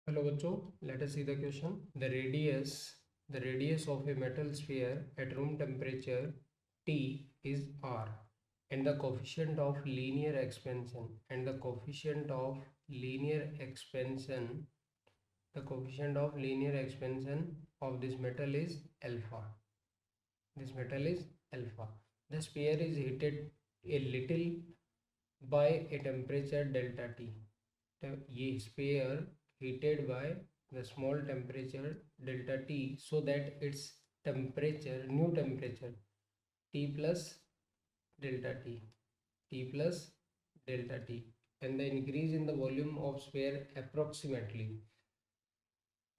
Hello बच्चों, let us see the question. The radius of a metal sphere at room temperature T is R, and the coefficient of linear expansion of this metal is alpha. This metal is alpha. The sphere is heated a little by a temperature delta T. ये sphere heated by the small temperature delta T, so that its new temperature T plus delta T, and the increase in the volume of sphere approximately.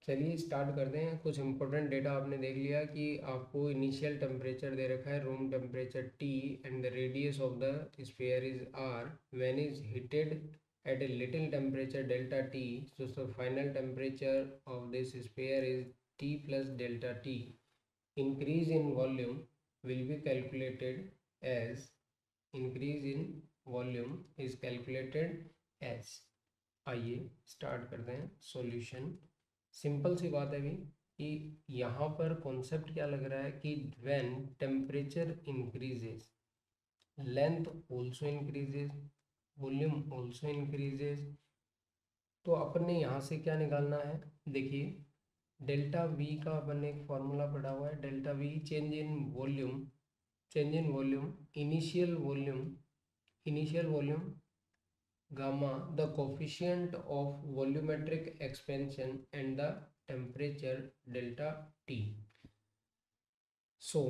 चलिए start करते हैं। कुछ important data आपने देख लिया कि आपको इनिशियल टेम्परेचर दे रखा है room temperature T and the radius of the sphere is R when is heated at a little temperature delta T. So final temperature of this sphere is T plus delta T. Increase in volume will be calculated as आइए start करते हैं solution. Simple सी बात है भी कि यहाँ पर concept क्या लग रहा है कि when temperature increases length also increases, volume also increases. तो अपन ने यहाँ से क्या निकालना है, देखिए डेल्टा वी का अपन ने एक फॉर्मूला पढ़ा हुआ है। Delta we change in volume, initial volume gamma, the coefficient of volumetric expansion, and the temperature delta T. So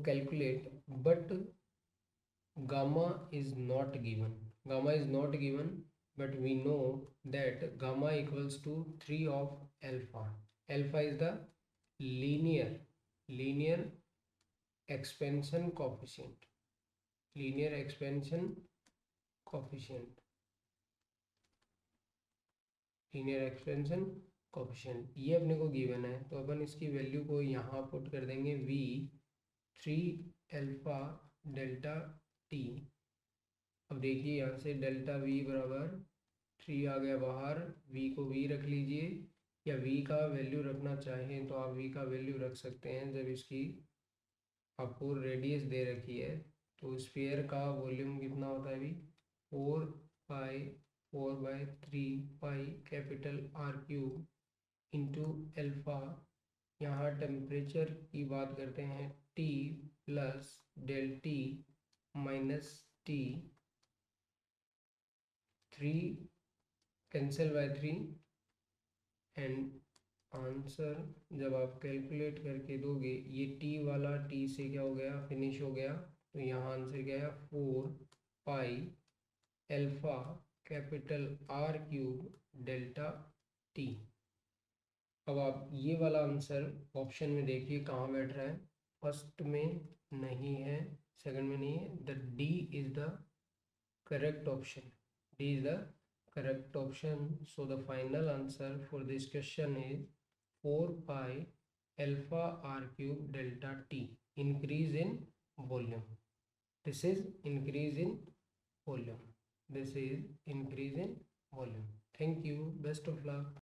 calculate, but gamma is not given, but we know that gamma equals to 3 of alpha. Alpha is the linear expansion coefficient, ये अपने को given है। तो अपन इसकी value को यहाँ put कर देंगे v 3 अल्फा डेल्टा t। अब देखिए यहाँ से डेल्टा v बराबर 3 आ गया बाहर, v को v रख लीजिए, या v का वैल्यू रखना चाहें तो आप v का वैल्यू रख सकते हैं जब इसकी आपको रेडियस दे रखी है। तो स्फीयर का वॉल्यूम कितना होता है अभी 4/3 capital R cube into alpha. यहाँ टेम्परेचर की बात करते हैं T plus del T minus T, 3 cancel by 3, and answer जब आप कैलकुलेट करके दोगे ये टी वाला टी से क्या हो गया, फिनिश हो गया। तो यहाँ आंसर क्या है 4 alpha capital R cube delta T. अब आप ये वाला आंसर ऑप्शन में देखिए कहाँ बैठ रहा है, फर्स्ट में नहीं है, सेकंड में नहीं है, the D is the correct option. So the final answer for this question is 4 alpha R cube delta T, increase in volume. This is increase in volume. Thank you, best of luck.